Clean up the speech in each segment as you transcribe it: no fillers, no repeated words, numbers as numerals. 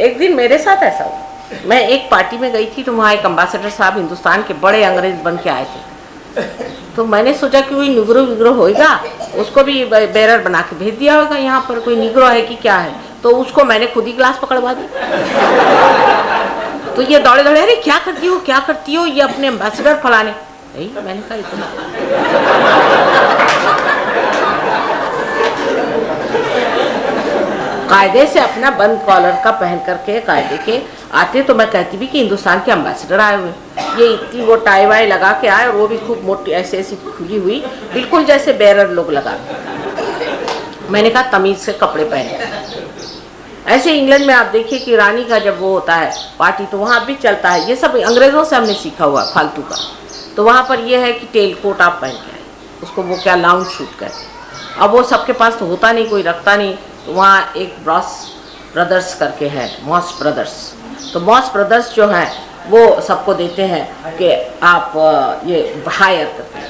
एक दिन मेरे साथ ऐसा हुआ, मैं एक पार्टी में गई थी तो वहाँ एक अम्बासडर साहब हिंदुस्तान के बड़े अंग्रेज बन के आए थे। तो मैंने सोचा कि कोई निग्रो विग्रो होएगा, उसको भी बेरर बना के भेज दिया होगा, यहाँ पर कोई निग्रो है कि क्या है। तो उसको मैंने खुद ही ग्लास पकड़वा दी। तो ये दौड़े दौड़े, अरे क्या करती हो क्या करती हो, ये अपने एम्बेसडर फलाने। मैंने कहा इतना कायदे से अपना बंद कॉलर का पहन करके कायदे के आते तो मैं कहती भी कि हिंदुस्तान के एम्बेसडर आए हुए। ये इतनी वो टाई वाई लगा के आए और वो भी खूब मोटी ऐसे ऐसी खुली हुई, बिल्कुल जैसे बेरर लोग लगा। मैंने कहा तमीज से कपड़े पहने। ऐसे इंग्लैंड में आप देखिए कि रानी का जब वो होता है पार्टी तो वहाँ भी चलता है, ये सब अंग्रेजों से हमने सीखा हुआ फालतू का। तो वहाँ पर ये है कि टेल कोट आप पहन के आए, उसको वो क्या लाउंज शूट करते। अब वो सबके पास तो होता नहीं, कोई रखता नहीं। तो वहाँ एक ब्रॉस ब्रदर्स करके है, मॉस ब्रदर्स। तो मॉस ब्रदर्स जो है वो सबको देते हैं कि आप ये हायर करते हैं।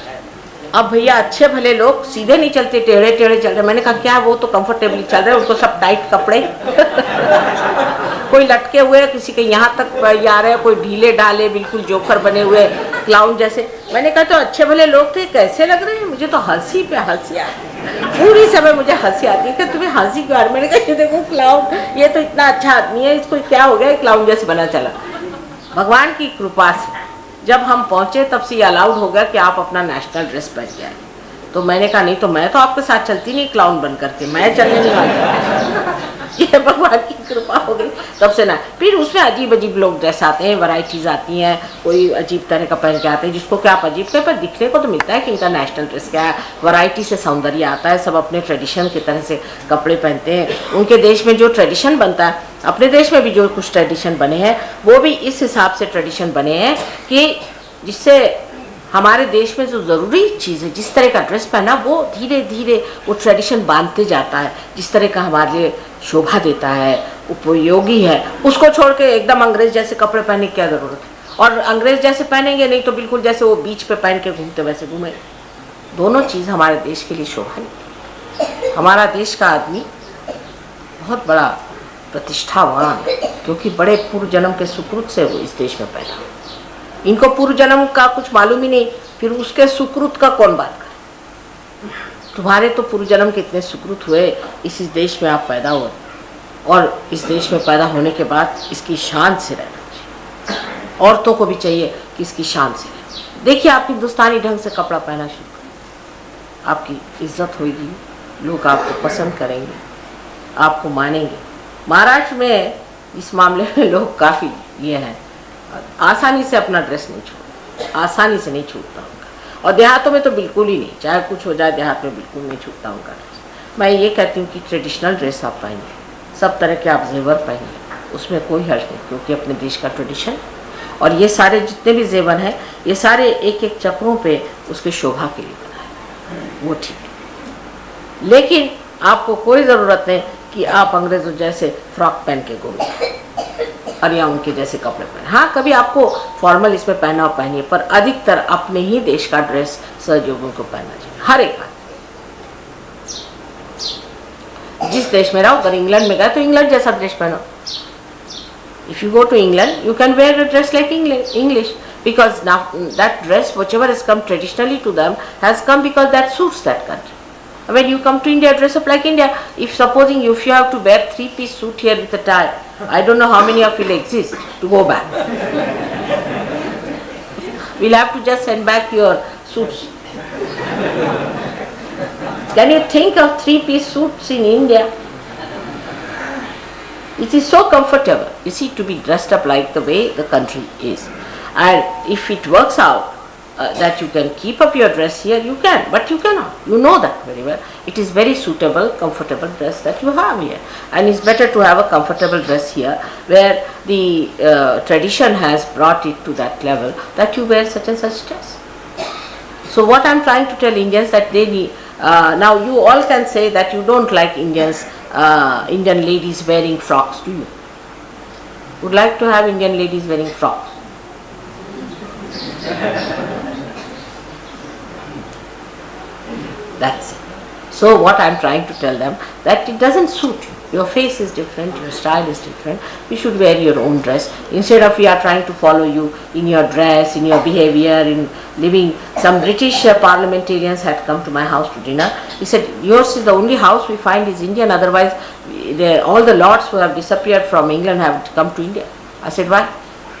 अब भैया अच्छे भले लोग सीधे नहीं चलते, टेढ़े टेढ़े चल रहे। मैंने कहा क्या वो तो कंफर्टेबली चल रहे हैं, उनको सब टाइट कपड़े कोई लटके हुए, किसी के यहाँ तक आ रहे, कोई ढीले ढाले बिल्कुल जोकर बने हुए क्लाउन जैसे। मैंने कहा तो अच्छे भले लोग थे, कैसे लग रहे हैं। मुझे तो हंसी पे हंसी आती, पूरी समय मुझे हंसी आती है कि तुम्हें हंसी क्यों आ रही। मैंने कहा ये देखो क्लाउन, ये तो इतना अच्छा आदमी है, इसको क्या हो गया, क्लाउन जैसे बना चला। भगवान की कृपा से जब हम पहुंचे तब से ये अलाउड हो गया कि आप अपना नेशनल ड्रेस पहन के आए। तो मैंने कहा नहीं तो मैं तो आपके साथ चलती नहीं क्लाउन बन करके, मैं चलने नहीं वाली। ये भगवान की कृपा हो गई तब से ना। फिर उसमें अजीब अजीब लोग ड्रेस आते हैं, वैरायटीज आती हैं, कोई अजीब तरह का पहन के आते हैं जिसको क्या आप अजीब के पर दिखने को तो मिलता है कि इनका नेशनल ड्रेस क्या है। वैरायटी से सौंदर्य आता है, सब अपने ट्रेडिशन की तरह से कपड़े पहनते हैं। उनके देश में जो ट्रेडिशन बनता है, अपने देश में भी जो कुछ ट्रेडिशन बने हैं वो भी इस हिसाब से ट्रेडिशन बने हैं कि जिससे हमारे देश में जो ज़रूरी चीज़ है, जिस तरह का ड्रेस पहना, वो धीरे धीरे वो ट्रेडिशन बांधते जाता है। जिस तरह का हमारे लिए शोभा देता है, उपयोगी है, उसको छोड़ के एकदम अंग्रेज जैसे कपड़े पहनने की क्या ज़रूरत है। और अंग्रेज जैसे पहनेंगे नहीं तो बिल्कुल जैसे वो बीच पे पहन के घूमते वैसे घूमे। दोनों चीज़ हमारे देश के लिए शोभा नहीं। हमारा देश का आदमी बहुत बड़ा प्रतिष्ठावान है क्योंकि बड़े पूर्व जन्म के सुकृत से वो इस देश में पैदा। इनको पूर्व जन्म का कुछ मालूम ही नहीं, फिर उसके सुकृत का कौन बात करे। तुम्हारे तो पूर्व जन्म के इतने सुकृत हुए, इस देश में आप पैदा हुए और इस देश में पैदा होने के बाद इसकी शान से रहना चाहिए। औरतों को भी चाहिए कि इसकी शान से रहे। देखिए आप हिंदुस्तानी ढंग से कपड़ा पहना शुरू करें, आपकी इज्जत होगी, लोग आपको पसंद करेंगे, आपको मानेंगे। महाराष्ट्र में इस मामले में लोग काफ़ी ये हैं, आसानी से अपना ड्रेस नहीं छोड़ते, आसानी से नहीं छूटता उनका। और देहातों में तो बिल्कुल ही नहीं, चाहे कुछ हो जाए देहात में बिल्कुल नहीं छूटता उनका ड्रेस। मैं ये कहती हूँ कि ट्रेडिशनल ड्रेस आप पहनिए, सब तरह के आप जेवर पहनिए, उसमें कोई हर्ज नहीं, क्योंकि अपने देश का ट्रेडिशन। और ये सारे जितने भी जेवर हैं ये सारे एक एक चक्रों पे उसके शोभा के लिए बनाए, वो ठीक है। लेकिन आपको कोई ज़रूरत नहीं कि आप अंग्रेज़ों जैसे फ्रॉक पहन के घूमें और या उनके जैसे कपड़े पहने। हाँ, कभी आपको फॉर्मल इसमें पहना हो पहनिए, पर अधिकतर अपने ही देश का ड्रेस सहयोगियों को पहनना चाहिए, हर एक आदमी। जिस देश में रहो, अगर इंग्लैंड में गए तो इंग्लैंड जैसा ड्रेस पहनो। If you go to England you can wear a dress like English, because now that dress whichever has come traditionally to them has come because that suits that country. When you come to India, dress up like India. If supposing if you have to wear 3-piece suit here with a tie, I don't know how many of you will exist to go back. We'll have to just send back your suits. Can you think of 3-piece suits in India? It is so comfortable, you see, to be dressed up like the way the country is. And if it works out that you can keep up your dress here, you can, but you cannot. You know that very well. It is very suitable, comfortable dress that you have here. And it's better to have a comfortable dress here where the tradition has brought it to that level that you wear such and such dress. So what I'm trying to tell Indians that they need, now you all can say that you don't like Indians, Indian ladies wearing frocks, do you? Would like to have Indian ladies wearing frocks? That's it. So what I'm trying to tell them, that it doesn't suit you. Your face is different, your style is different. You should wear your own dress. Instead of we are trying to follow you in your dress, in your behavior, in living. Some British parliamentarians had come to my house to dinner. He said, yours is the only house we find is Indian, otherwise all the lords who have disappeared from England have come to India. I said, why?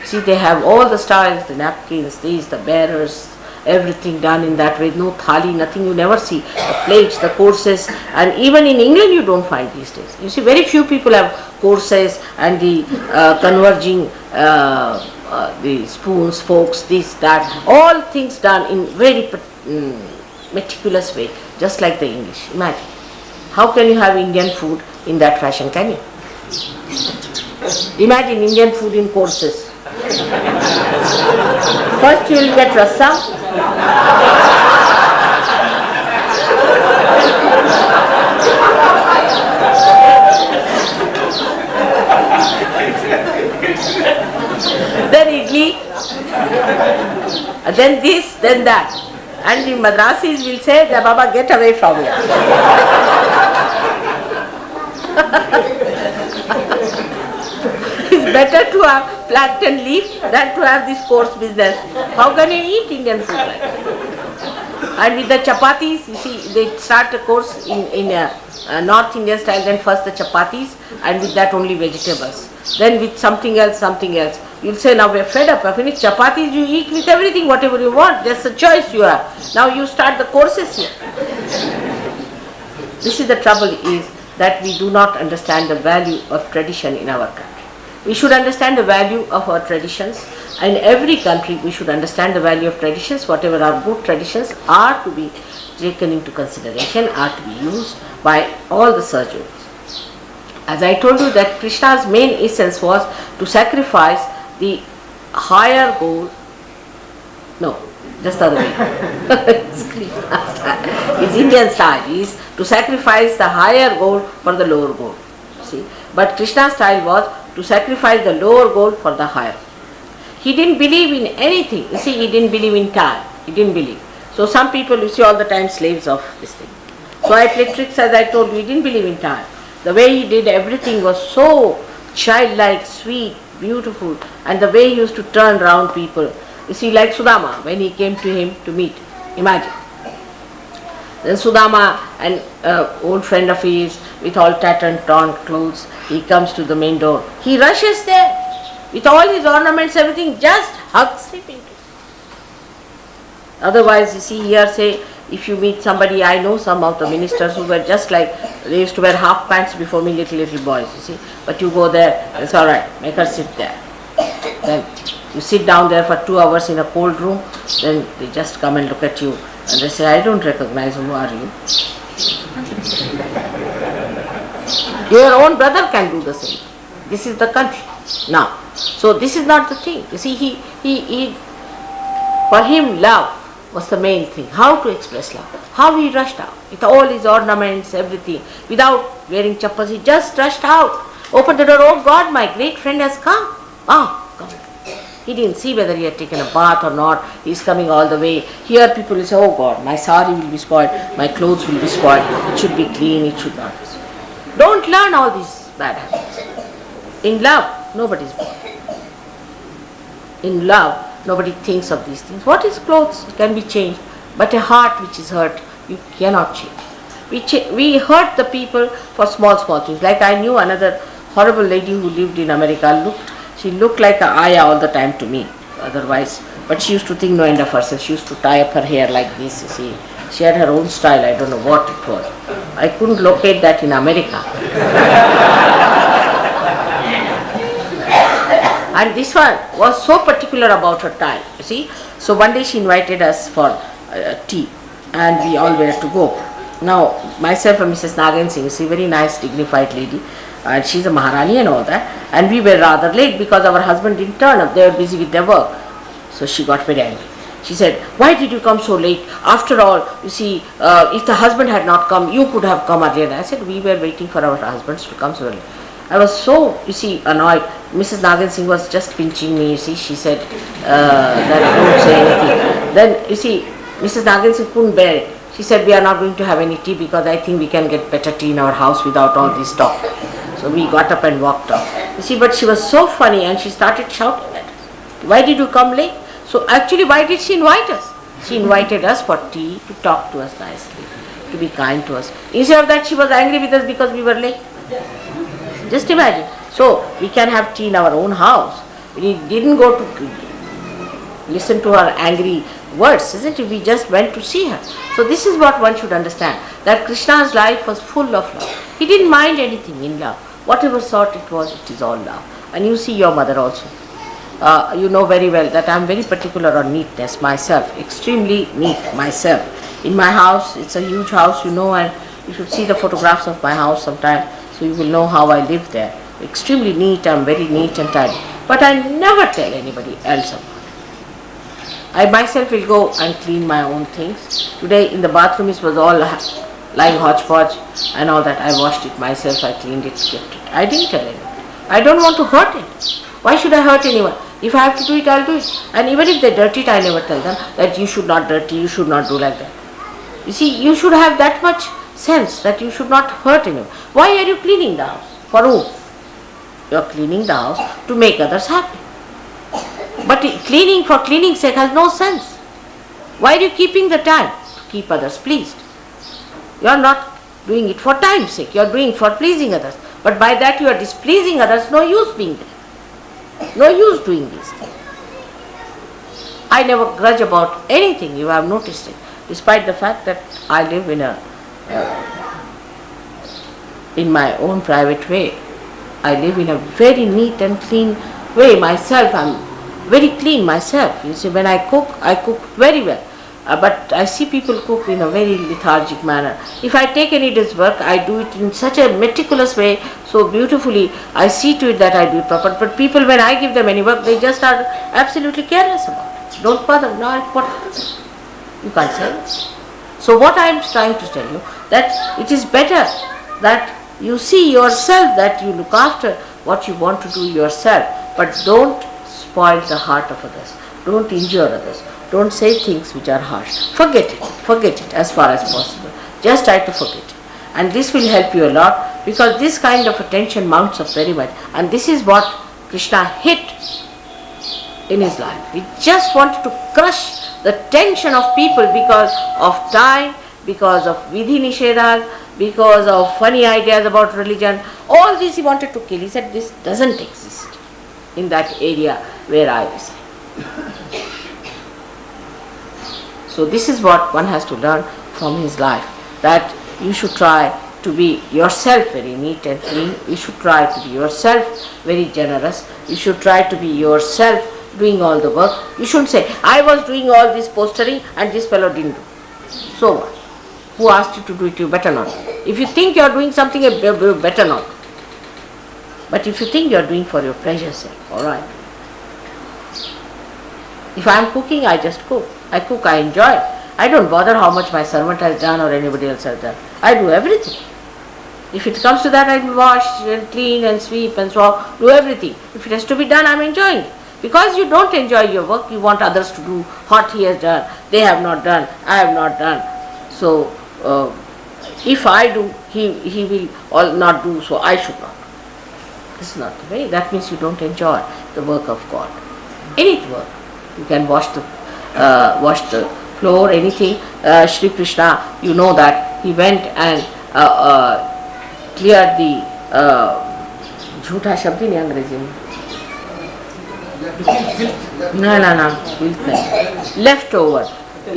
See, they have all the styles, the napkins, these, the bearers, everything done in that way. No thali, nothing you never see. The plates, the courses, and even in England you don't find these days. You see, very few people have courses and the converging, the spoons, forks, this, that, all things done in very meticulous way, just like the English. Imagine. How can you have Indian food in that fashion, can you? Imagine Indian food in courses. First you will get rasam. Then idli, then this, then that. And the Madrasis will say, Baba, get away from here. It's better to have plantain leaf than to have this coarse business. How can you eat Indian food like that? And with the chapatis, you see, they start a course in North Indian style, then first the chapatis, and with that only vegetables. Then with something else. You'll say, now we're fed up. I finished chapatis, you eat with everything, whatever you want. That's the choice you have. Now you start the courses here. This is the trouble, is that we do not understand the value of tradition in our country. We should understand the value of our traditions. In every country, we should understand the value of traditions. Whatever are good traditions are to be taken into consideration, are to be used by all the surgeons. As I told you, that Krishna's main essence was to sacrifice the higher goal. No, just the other way. It's Indian style. Is to sacrifice the higher goal for the lower goal. See, but Krishna's style was to sacrifice the lower goal for the higher. He didn't believe in anything. You see, he didn't believe in time. He didn't believe. So some people, you see, all the time slaves of this thing. So I played tricks, as I told you. He didn't believe in time. The way he did everything was so childlike, sweet, beautiful, and the way he used to turn round people. You see, like Sudama, when he came to him to meet. Imagine. Then Sudama, an old friend of his, with all tattered and torn clothes, he comes to the main door. He rushes there with all his ornaments, everything, just hugs him into. Otherwise, you see here, say, if you meet somebody, I know some of the ministers who were just like, they used to wear half pants before me, little boys, you see. But you go there, it's all right, make her sit there. Then you sit down there for 2 hours in a cold room, then they just come and look at you and they say, I don't recognize, who are you? Your own brother can do the same. This is the country now. So this is not the thing. You see, he for him, love was the main thing. How to express love. How he rushed out with all his ornaments, everything, without wearing chappals. He just rushed out, opened the door. Oh God, my great friend has come. Come. He didn't see whether he had taken a bath or not. He's coming all the way. Here people will say, oh God, my sari will be spoiled, my clothes will be spoiled. It should be clean, it should not be spoiled. Don't learn all these bad habits. In love, nobody's born. In love, nobody thinks of these things. What is clothes? It can be changed. But a heart which is hurt, you cannot change. We hurt the people for small things. Like I knew another horrible lady who lived in America. She looked like an ayah all the time to me. Otherwise, but she used to think no end of herself. She used to tie up her hair like this, you see. She had her own style. I don't know what it was. I couldn't locate that in America. And this one was so particular about her tie, you see. So one day she invited us for tea, and we all were to go. Now, myself and Mrs. Nagan Singh, she's a very nice, dignified lady, and she's a Maharani and all that. And we were rather late because our husband didn't turn up. They were busy with their work. So she got very angry. She said, why did you come so late? After all, you see, if the husband had not come, you could have come earlier. I said, we were waiting for our husbands to come so early. I was so, you see, annoyed. Mrs. Nagan Singh was just pinching me, you see. She said that don't say anything. Then, you see, Mrs. Nagan Singh couldn't bear it. She said, we are not going to have any tea because I think we can get better tea in our house without all this talk. So we got up and walked off. You see, but she was so funny and she started shouting at us. Why did you come late? So actually, why did she invite us? She invited us for tea, to talk to us nicely, to be kind to us. Instead of that, she was angry with us because we were late. Just imagine. So we can have tea in our own house. We didn't go to listen to her angry words, isn't it? We just went to see her. So this is what one should understand, that Krishna's life was full of love. He didn't mind anything in love. Whatever sort it was, it is all love. And you see your mother also. You know very well that I am very particular on neatness myself, extremely neat myself. In my house, it's a huge house, you know, and you should see the photographs of my house sometime, so you will know how I live there. Extremely neat, I am very neat and tidy. But I never tell anybody else about it. I myself will go and clean my own things. Today in the bathroom it was all lying hodgepodge and all that. I washed it myself, I cleaned it, kept it. I didn't tell anyone. I don't want to hurt it. Why should I hurt anyone? If I have to do it, I'll do it. And even if they dirty it, I never tell them that you should not dirty, you should not do like that. You see, you should have that much sense that you should not hurt anyone. Why are you cleaning the house? For whom? You are cleaning the house to make others happy. But cleaning for cleaning's sake has no sense. Why are you keeping the time? To keep others pleased. You are not doing it for time's sake. You are doing it for pleasing others. But by that you are displeasing others. No use being there. No use doing these things. I never grudge about anything, you have noticed it. Despite the fact that I live in my own private way. I live in a very neat and clean way myself. I am very clean myself. You see, when I cook very well. But I see people cook in a very lethargic manner. If I take any day's work, I do it in such a meticulous way, so beautifully. I see to it that I do it proper. But people, when I give them any work, they just are absolutely careless about it. Don't bother. No, what? You can't say this. So what I am trying to tell you, that it is better that you see yourself, that you look after what you want to do yourself, but don't spoil the heart of others. Don't injure others. Don't say things which are harsh. Forget it as far as possible. Just try to forget it. And this will help you a lot, because this kind of attention mounts up very much. And this is what Krishna hit in his life. He just wanted to crush the tension of people because of time, because of vidhi nishedas, because of funny ideas about religion. All this he wanted to kill. He said this doesn't exist in that area where I reside. So this is what one has to learn from his life, that you should try to be yourself very neat and clean. You should try to be yourself very generous. You should try to be yourself doing all the work. You shouldn't say, I was doing all this postering and this fellow didn't do. So what? Who asked you to do it? You better not. If you think you are doing something, you better not. But if you think you are doing for your pleasure's sake, all right. If I am cooking, I just cook. I cook, I enjoy it. I don't bother how much my servant has done or anybody else has done. I do everything. If it comes to that, I wash and clean and sweep and so on, do everything. If it has to be done, I am enjoying it. Because you don't enjoy your work, you want others to do what he has done. They have not done, I have not done. So, if I do, he will all not do, so I should not. This is not the way. That means you don't enjoy the work of God. Any work. You can wash the floor, anything. Shri Krishna, you know that he went and cleared the jhutha shabd in Angrezi mein.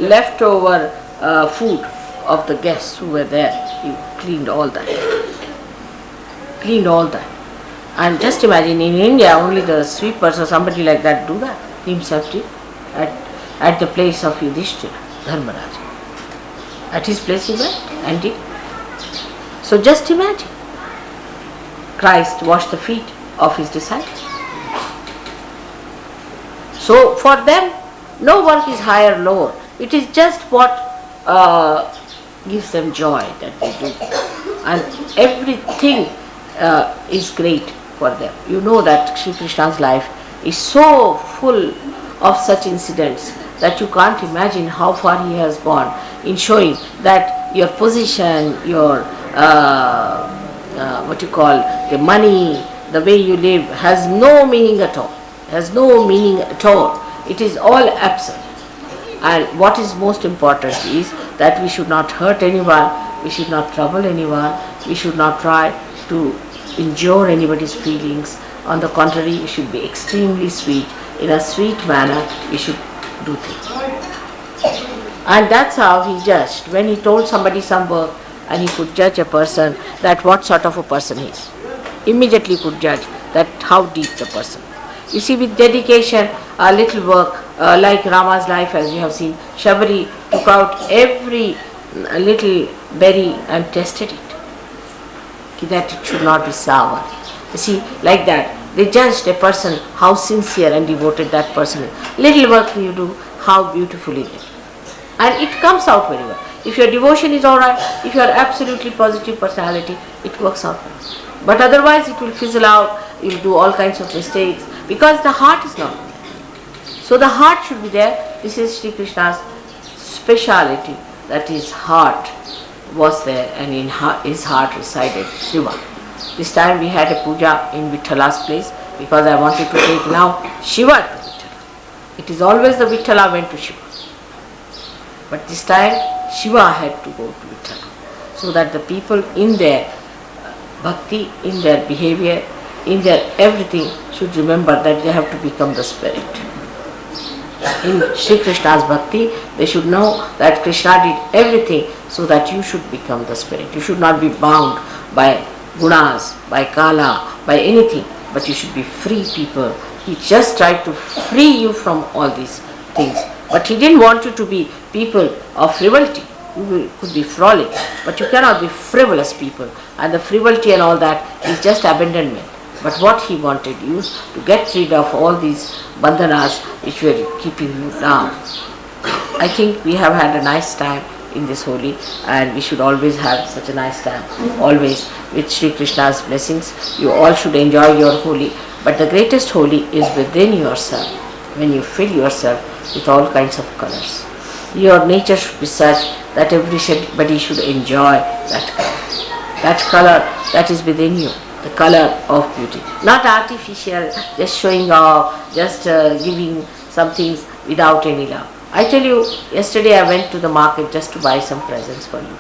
Leftover food of the guests who were there. He cleaned all that. And just imagine, in India only the sweepers or somebody like that do that. He himself did at the place of Yudhishthira, Dharmaraja. At his place he went and did. So just imagine, Christ washed the feet of his disciples. So for them, no work is higher or lower. It is just what gives them joy that they do. And everything is great for them. You know that Sri Krishna's life is so full of such incidents that you can't imagine how far he has gone in showing that your position, your what you call the money, the way you live has no meaning at all. Has no meaning at all. It is all absent. And what is most important is that we should not hurt anyone, we should not trouble anyone, we should not try to injure anybody's feelings. On the contrary, we should be extremely sweet. In a sweet manner, we should do things. And that's how he judged. When he told somebody some work and he could judge a person that what sort of a person he is. Immediately could judge that how deep the person. You see, with dedication, a little work like Rama's life, as you have seen, Shabari took out every little berry and tested it, that it should not be sour. You see, like that, they judged a person how sincere and devoted that person is. Little work you do, how beautifully it is. And it comes out very well. If your devotion is alright, if you are absolutely positive personality, it works out well. But otherwise it will fizzle out, you will do all kinds of mistakes, because the heart is not there. So the heart should be there. This is Sri Krishna's speciality, that his heart was there, and in his heart resided Shiva. This time we had a puja in Vitthala's place, because I wanted to take now Shiva to Vithala. It is always the Vithala went to Shiva. But this time Shiva had to go to Vithala, so that the people in their bhakti, in their behavior, in their everything should remember that they have to become the spirit. In Sri Krishna's bhakti, they should know that Krishna did everything so that you should become the spirit. You should not be bound by gunas, by kala, by anything, but you should be free people. He just tried to free you from all these things. But he didn't want you to be people of frivolity. You could be frolic, but you cannot be frivolous people. And the frivolity and all that is just abandonment. But what he wanted you to get rid of all these bandhanas which were keeping you down. I think we have had a nice time in this Holi, and we should always have such a nice time, always with Sri Krishna's blessings. You all should enjoy your Holi, but the greatest Holi is within yourself, when you fill yourself with all kinds of colors. Your nature should be such that everybody should enjoy that color. That color that is within you, the color of beauty. Not artificial, just showing off, just giving some things without any love. I tell you, yesterday I went to the market just to buy some presents for you.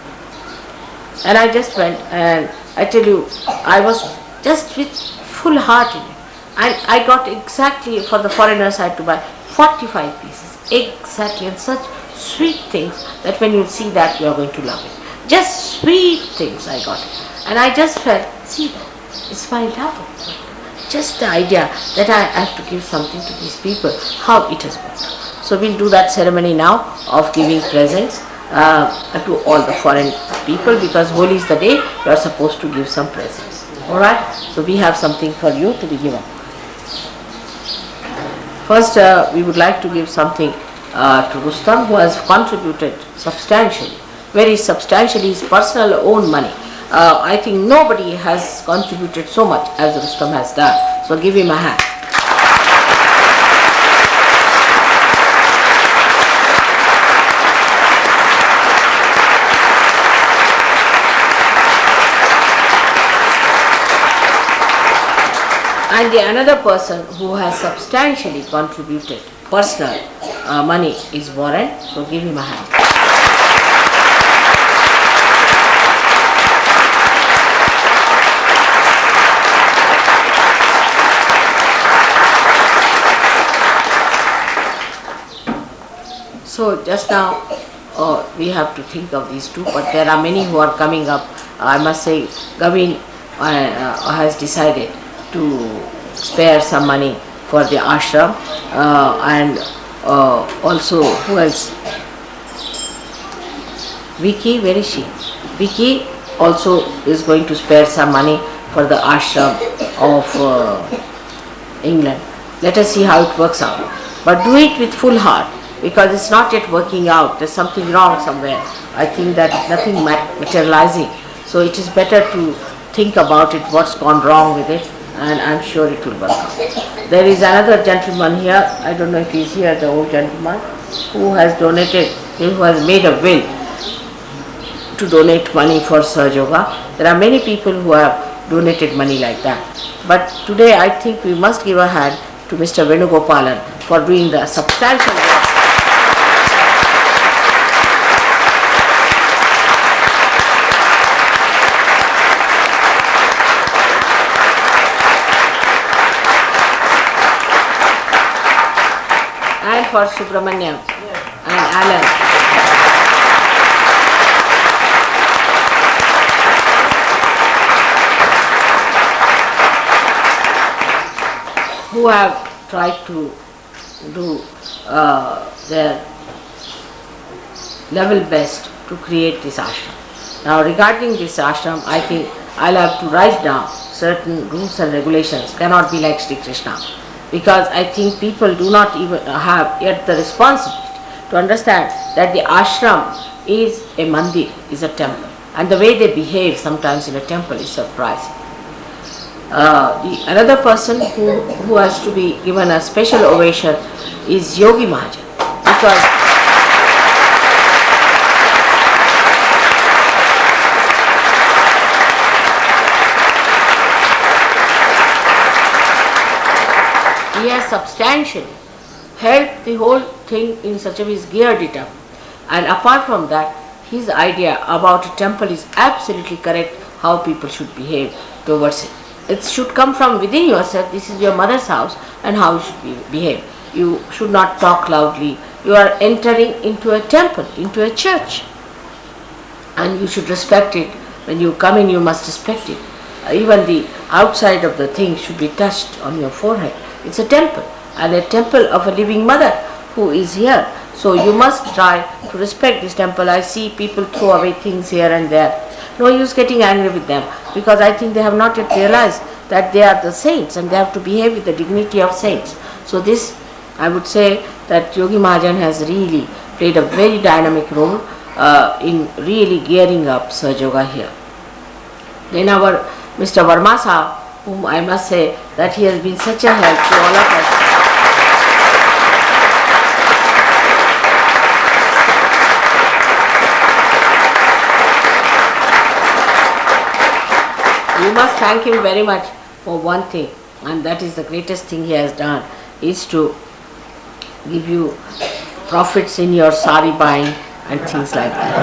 And I just went, and I tell you, I was just with full heart in it. And I got exactly, for the foreigners I had to buy 45 pieces, exactly, and such sweet things that when you see that you are going to love it. Just sweet things I got. And I just felt, see that, it's my love. Just the idea that I have to give something to these people, how it has worked. So we'll do that ceremony now of giving presents to all the foreign people, because Holi is the day you are supposed to give some presents. Alright? So we have something for you to be given. First, we would like to give something to Rustam, who has contributed substantially, very substantially, his personal own money. I think nobody has contributed so much as Rustam has done. So give him a hand. And the another person who has substantially contributed personal money is Warren. So give him a hand. So just now we have to think of these two, but there are many who are coming up. I must say Gavin has decided to spare some money for the ashram, and also who else? Vicky, where is she? Vicky also is going to spare some money for the ashram of England. Let us see how it works out. But do it with full heart, because it's not yet working out. There's something wrong somewhere. I think that nothing materializing. So it is better to think about it, what's gone wrong with it, and I'm sure it will work out. There is another gentleman here. I don't know if he's here, the old gentleman. who has donated, who has made a will to donate money for Sahaja Yoga. There are many people who have donated money like that. But today I think we must give a hand to Mr. Venugopalan for doing the substantial work. And for Subramanyam and Alan. Who have tried to do their level best to create this ashram. Now regarding this ashram, I think I'll have to write down certain rules and regulations, cannot be like Sri Krishna, because I think people do not even have yet the responsibility to understand that the ashram is a mandir, is a temple, and the way they behave sometimes in a temple is surprising. Another person who has to be given a special ovation is Yogi Mahajan, because he has substantially helped the whole thing in such a way, he's geared it up. And apart from that, his idea about a temple is absolutely correct, how people should behave towards it. It should come from within yourself. This is your mother's house, and how you should behave. You should not talk loudly. You are entering into a temple, into a church, and you should respect it. When you come in, you must respect it. Even the outside of the thing should be touched on your forehead. It's a temple, and a temple of a living mother who is here. So you must try to respect this temple. I see people throw away things here and there. No use getting angry with them, because I think they have not yet realized that they are the saints and they have to behave with the dignity of saints. So this, I would say that Yogi Mahajan has really played a very dynamic role in really gearing up Sahaja Yoga here. Then our Mr. Verma Sahab, whom I must say that he has been such a help to all of us. You must thank him very much for one thing, and that is the greatest thing he has done, is to give you profits in your sari buying and things like that.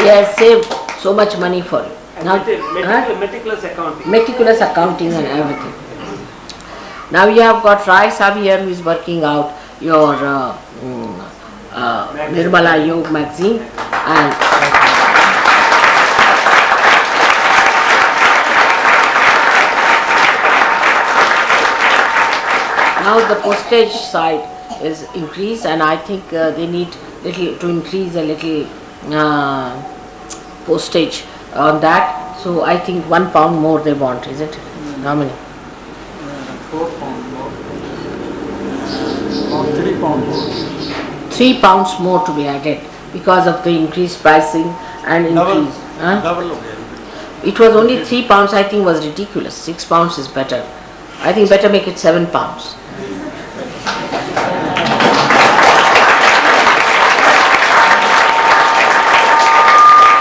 He has saved so much money for you. Now, meticulous accounting. Meticulous accounting and everything. Now you have got Rai Saab here who is working out your Nirmala Yog magazine, and now the postage side is increased, and I think they need little to increase a little postage on that. So I think £1 more they want, is it? How many? 4 pounds more. Or 3 pounds more. £3 more to be added because of the increased pricing and increase. Double. It was only £3, I think was ridiculous. £6 is better. I think better make it £7.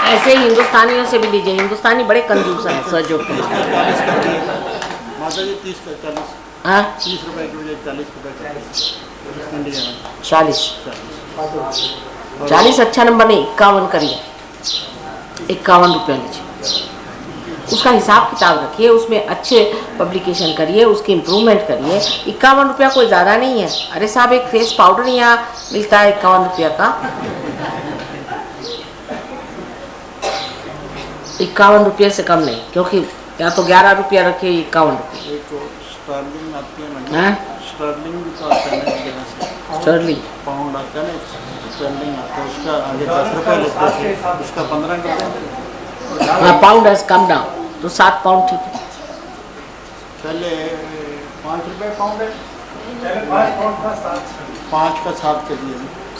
ऐसे हिंदुस्तानियों से भी लीजिए, हिंदुस्तानी बड़े कंजूस हैं सहयोग के। माता जी 30 का 40। हाँ 30 रुपए की बजाय 40 रुपए का 40 अच्छा नंबर नहीं, 51 करिए, 51 रुपये लीजिए। उसका हिसाब किताब रखिए, उसमें अच्छे पब्लिकेशन करिए, उसकी इम्प्रूवमेंट करिए। 51 रुपया कोई ज़्यादा नहीं है। अरे साहब एक फेस पाउडर यहाँ मिलता है 51 रुपया का, 51 रुपये से कम नहीं, क्योंकि या तो 11 रुपया रखिए, 51 रुपये। स्टर्लिंग आती है ना, स्टर्लिंग भी तो आता है स्टर्लिंग पाउंड आता है ना, स्टर्लिंग आता है, उसका आगे 10 रुपये लेते थे, उसका 15 करते हैं। हाँ पाउंड हैज कम डाउन, तो 7 पाउंड ठीक है। पहले 5 रुपये पाउंड है, 5 का 7 के दिए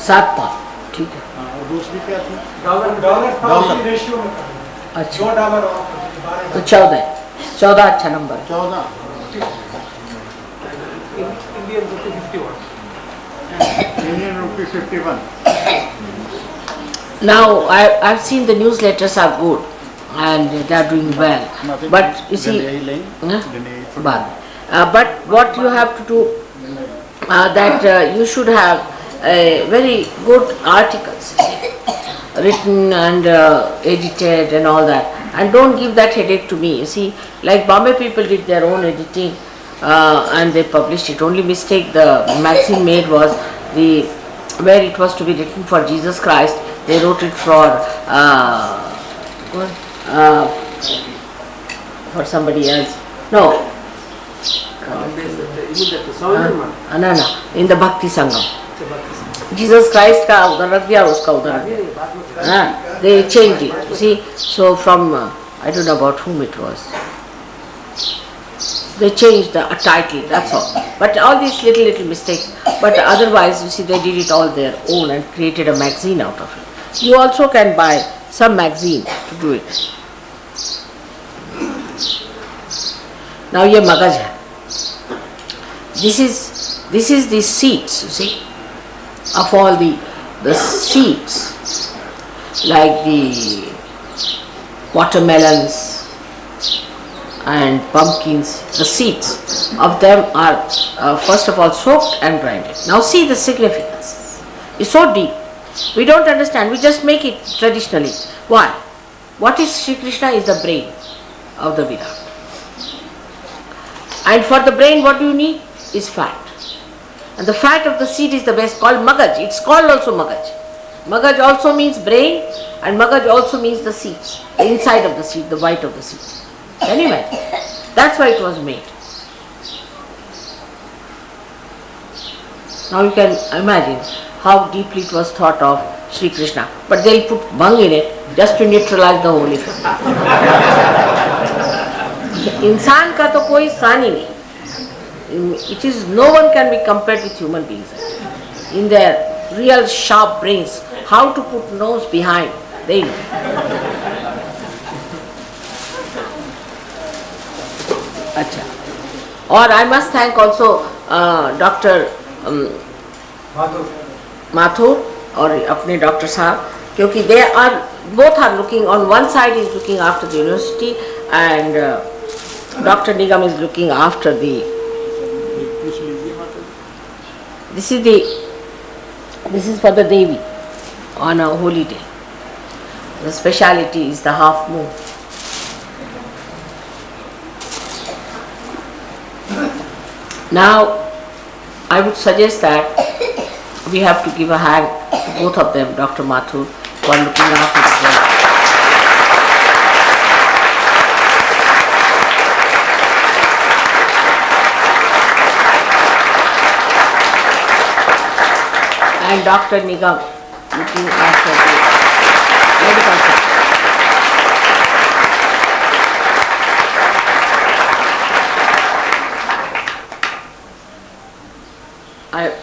7 पाउंड ठीक है। और दूसरी क्या थी? डॉलर रेशियो में अच्छा $2 तो 14 अच्छा नंबर है। 14 Indian rupee 51. Indian rupee 51. Now I've seen the newsletters are good and they are doing well. Nothing. But you see, Then yही Huh? then यही छोड़ but what you have to do that you should have very good articles written and edited and all that, and don't give that headache to me. You see, like Bombay people did their own editing and they published it. Only mistake the magazine made was where it was to be written for Jesus Christ, they wrote it for somebody else. No. No, in the Bhakti Sangam. Jesus Christ का उधर रख दिया, उसका उधर रख दिया. They changed it. You see, so from I don't know about whom it was. They changed the title. That's all. But all these little mistakes. But otherwise, you see, they did it all their own and created a magazine out of it. You also can buy some magazine to do it. Now ये मगज है. This is the seeds, you see, of all the seeds, like the watermelons and pumpkins. The seeds of them are first of all soaked and grinded. Now see the significance. It's so deep. We don't understand. We just make it traditionally. Why? What is Sri Krishna is the brain of the Virat. And for the brain, what do you need? Is fat. And the fat of the seed is the best, called magaj. It's called also magaj. Magaj also means brain, and magaj also means the seeds, the inside of the seed, the white of the seed. Anyway, that's why it was made. Now you can imagine how deeply it was thought of Sri Krishna. But they'll put bhang in it just to neutralize the whole effect. इंसान का तो कोई सान ही नहीं. It is, no one can be compared with human beings. In their real sharp brains, how to put nose behind, they know. अच्छा. और I must thank also Dr. Mathur और अपने डॉक्टर साहब, क्योंकि they are both are looking, on one side is looking after the university and Dr. Nigam is looking after the. This is for the Devi on a holy day. The speciality is the half moon. Now, I would suggest that we have to give a hand to both of them, Dr. Mathur, for looking after the Devi. And Dr. Nigam looking after the medical sector.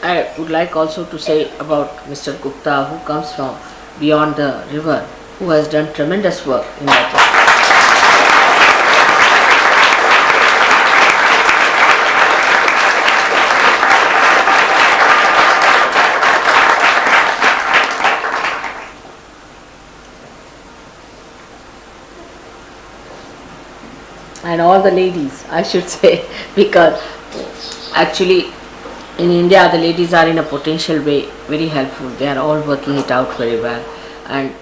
I would like also to say about Mr. Gupta, who comes from beyond the river, who has done tremendous work in that area. And all the ladies, I should say, because actually in India the ladies are in a potential way very helpful. They are all working it out very well, and